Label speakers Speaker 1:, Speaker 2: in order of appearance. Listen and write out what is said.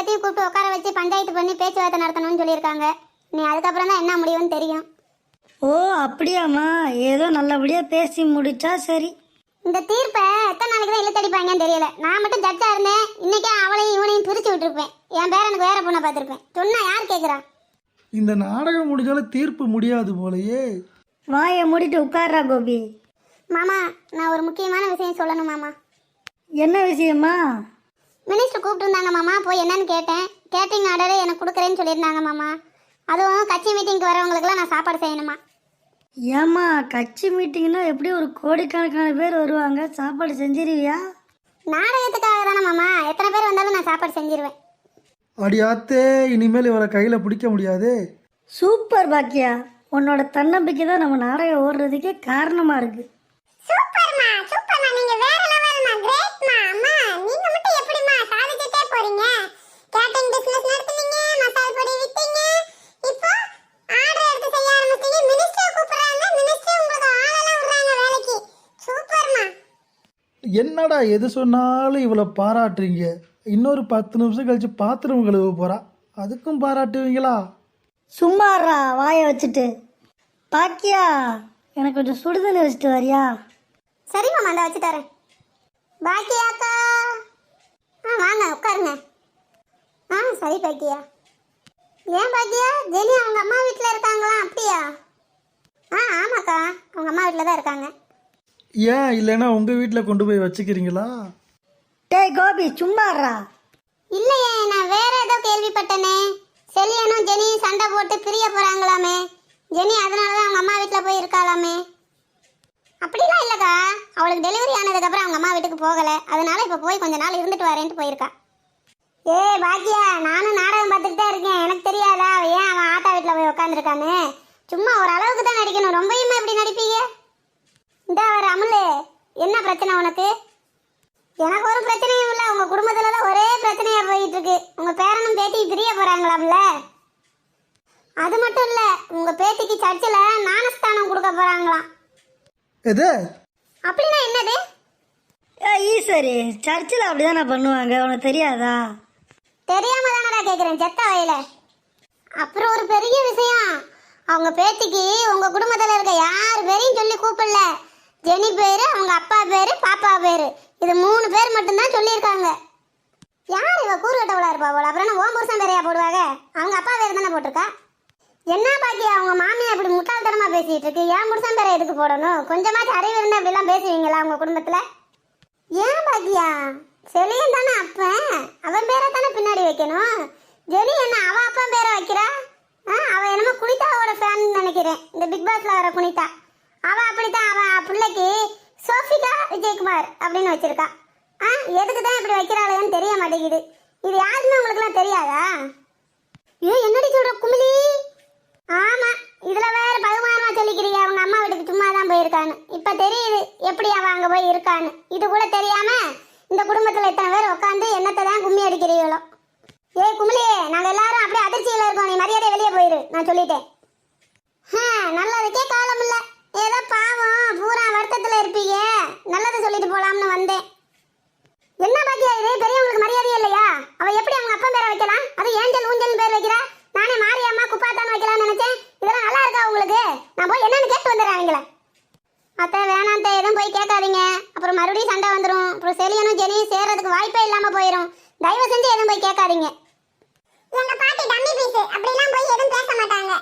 Speaker 1: எல்லாத்தையும் கூப்பிட்டு உட்கார வச்சு பஞ்சாயத்து பண்ணி பேச்சுவார்த்தை நடத்தணும்னு சொல்லியிருக்காங்க. நீ அதுக்கப்புறம் தான் என்ன முடியும்னு தெரியும்.
Speaker 2: ஓ அப்படியாம்மா, ஏதோ நல்லபடியாக பேசி முடிச்சா சரி.
Speaker 1: இந்த தீர்ப்பை எத்தனை நாளைக்கு தான் இழுத்தடிப்பாங்கன்னு தெரியல. நான் மட்டும் ஜட்ஜா இருந்தேன், இன்னைக்கே அவளையும் இவனையும் பிரிச்சு விட்டுருப்பேன். என் பேரனுக்கு வேற பொண்ணை பார்த்துருப்பேன். சொன்னா யார் கேட்குறா?
Speaker 3: இந்த நாடகம் முடிஞ்சாலும் தீர்ப்பு முடியாது போலயே.
Speaker 2: வாயை மூடிட்டு உட்கார்றா கோபி.
Speaker 1: மாமா, நான் ஒரு முக்கியமான விஷயம் சொல்லணும் மாமா.
Speaker 2: என்ன விஷயமா?
Speaker 1: மினிஸ்டர் கூப்பிட்டுருந்தாங்க மாமா, போய் என்னன்னு கேட்டேன். கேட்டரிங் ஆர்டர் எனக்கு கொடுக்குறேன்னு சொல்லியிருந்தாங்க மாமா. அதுவும் கட்சி மீட்டிங்க்கு வரவங்களுக்குலாம் நான் சாப்பாடு செய்யணுமா.
Speaker 2: ஏம்மா, கட்சி மீட்டிங்னா எப்படி ஒரு கோடிக்கணக்கான பேர் வருவாங்க, சாப்பாடு செஞ்சிருவியா?
Speaker 1: நாடகத்துக்காக தானே மாமா, எத்தனை பேர் வந்தாலும் நான் சாப்பாடு செஞ்சிருவேன்.
Speaker 3: அடியாத்தே, இனிமேல் இவரை கையில் பிடிக்க முடியாது.
Speaker 2: சூப்பர் பாக்கியா, உன்னோட தன்னம்பிக்கை தான் நம்ம நாடகம் ஓடுறதுக்கே காரணமாக இருக்கு.
Speaker 1: சூப்பர்மா சூப்பர்மா, நீங்க வேற லெவல்மா, கிரேட்மா. அம்மா நீங்க மட்டும் எப்படிமா சாதிச்சிட்டே போறீங்க? கேட்டரிங் பிசினஸ் நடத்துனீங்க, மசால் பொடி வித்தீங்க, இப்போ ஆர்டர் எடுத்து செய்ய ஆரம்பிச்சீங்க. மினிஸ்டர் கூப்பிடுறாங்க, மினிஸ்டர் உங்களுக்கு ஆளெல்லாம் விடுறாங்க வேலைக்கு. சூப்பர்மா.
Speaker 3: என்னடா எது சொன்னாலும் இவளை பாராட்டுறீங்க. இன்னொரு 10 நிமிஷம் கழிச்சு பாத்திரம் கழுவ போறா, அதுக்கும் பாராட்டுவீங்களா?
Speaker 2: சும்மாறா வாயை வச்சுட்டு. பாக்கியா, எனக்கு கொஞ்சம் சுடுதண்ணி வச்சுட்டு வரியா?
Speaker 1: சரி மாமா, அந்த வச்சு தரேன். பாக்கியாக்கா, வாங்க உட்காருங்க. சரி பாக்கியா. ஏன் பாக்கியா, ஜெனி அவங்க அம்மா வீட்டில் இருக்காங்களா? அப்படியா? ஆமாக்கா, அவங்க அம்மா வீட்டில் தான் இருக்காங்க.
Speaker 3: ஏன் இல்லைன்னா உங்கள் வீட்டில் கொண்டு போய் வச்சுக்கிறீங்களா?
Speaker 2: டேய் கோபி, சும்மாறா.
Speaker 1: இல்லையே, நான் வேற ஏதோ கேள்விப்பட்டனே. செல்லியனும் ஜெனியும் சண்டை போட்டு பிரிய போறாங்களாமே. ஜெனி அதனால தான் அவங்க அம்மா வீட்டில் போய் இருக்காளாமே. அப்படிலாம் இல்லைக்கா, அவளுக்கு டெலிவரி ஆனதுக்கப்புறம் அவங்க அம்மா வீட்டுக்கு போகலை, அதனால இப்போ போய் கொஞ்ச நாள் இருந்துட்டு வரேன்ட்டு போயிருக்கா. பாக்கியா, நானும் நாடகம் பார்த்துட்டு தான் இருக்கேன். எனக்கு தெரியாதா ஏன் அவன் ஆத்தா வீட்டில் போய் உட்காந்துருக்கான்னு? சும்மா ஒரு அளவுக்கு தான் நடிக்கணும், ரொம்பயுமே எப்படி நடிப்பீங்க? இந்த வர அமுலு, என்ன பிரச்சனை உனக்கு? எனக்கு ஒரு பிரச்சனையும் இல்லை. உங்கள் குடும்பத்துல தான் ஒரே பிரச்சனையா போயிட்டு இருக்கு. உங்கள் பேரனும் பேத்தியும் பிரிய போகிறாங்களாம்ல. அது மட்டும் இல்லை, உங்கள் பேத்திக்கு சர்ச்சில் ஞானஸ்தானம் கொடுக்க போகிறாங்களாம்.
Speaker 3: எது?
Speaker 1: அப்படின்னா என்னது?
Speaker 2: ஈஸ்வரி, சர்ச்சில் அப்படிதானே பண்ணுவாங்க, உனக்கு தெரியாதா?
Speaker 1: தெரியாம தானடா கேட்குறேன், செத்த வயல. அப்புறம் ஒரு பெரிய விஷயம், அவங்க பேத்திக்கு உங்க குடும்பத்தில் இருக்க யார் பேரையும் சொல்லி கூப்பிடல. ஜெனி பேரு, அவங்க அப்பா பேரு, பாப்பா பேரு, இது 3 பேர் மட்டும்தான் சொல்லியிருக்காங்க. யார் இவ கூறுகட்டவளா இருப்பா போல? அப்புறம் ஓம் புருஷன் பேரையா போடுவாங்க? அவங்க அப்பா பேர் தானே போட்டிருக்கா. என்ன பாக்கியா, அவங்க மாமியா அப்படி முட்டாள்தனமா பேசிட்டு இருக்கு. ஏன் புருஷன் பேரை எதுக்கு போடணும்? கொஞ்சமாச்சும் அறிவு இருந்தா அப்படிலாம் பேசுவீங்களா உங்க குடும்பத்துல? ஏன் பாக்கியா, செலியன் தானே அப்பன், அவன் பேரை தானே பின்னாடி வைக்கணும். ஜெனி என்ன அவ அப்பன் பேரை வைக்கிறா? அவ என்னமோ குனிதாவோட ஃபேன் நினைக்கிறேன், இந்த பிக் பாஸ்ல வர குனிதா. அவ அப்படித்தான், அவ பிள்ளைக்கு சோஃபிகா விஜயகுமார் அப்படின்னு வச்சிருக்கா. எதுக்கு தான் இப்படி வைக்கிறாளேன்னு தெரிய மாட்டேங்குது. இது யாருன்னு உங்களுக்குலாம் தெரியாதா? என்னடி சொல்ற குமிலி? ஆமா, இதுல வேற பகுமானமா சொல்லிக்கிறீங்க அவங்க அம்மா வீட்டுக்கு சும்மா தான் போயிருக்கான்னு. இப்ப தெரியுது எப்படி அவ அங்க போய் இருக்கான்னு. இது கூட தெரியாம இந்த குடும்பத்துல இத்தனை பேர் உட்காந்து என்னத்தை தான் கும்மி அடிக்கிறீங்களோ. குமிலியே, நாங்க எல்லாரும் அப்படியே அதிர்ச்சியில இருக்கோம். நீ மரியாதை வெளியே போயிரு, நான் சொல்லிட்டேன். நல்லதுக்கே காலம் இல்ல. ஏதோ பாவம் பூரா வருத்தத்துல இருப்பீங்க, நல்லதை சொல்லிட்டு போலாம்னு வந்தேன். என்ன பாக்கியா இது, பெரியவங்களுக்கு மரியாதையே இல்லையா? அவ எப்படி அவங்க அப்பா பேரை வைக்கலாம்? அது ஏஞ்சல் ஊஞ்சல் பேர் வைக்கிறா. நானே மாரியம்மா குப்பாத்தான் வைக்கலாம்னு நினைச்சேன். இதெல்லாம் நல்லா இருக்கா உங்களுக்கு? நான் போய் என்னன்னு கேட்டு வந்துடுறேன் அவங்கள. அத்தை வேணாம், எதுவும் போய் கேட்காதீங்க, அப்புறம் மறுபடியும் சண்டை வந்துடும். அப்புறம் செலியனும் ஜெனியும் சேர்றதுக்கு வாய்ப்பே இல்லாம போயிடும். தயவு செஞ்சு எதுவும் போய் கேட்காதீங்க. எங்க பாட்டி டம்மி பீஸ், அப்படிலாம் போய் எதுவும் பேச மாட்டாங்க.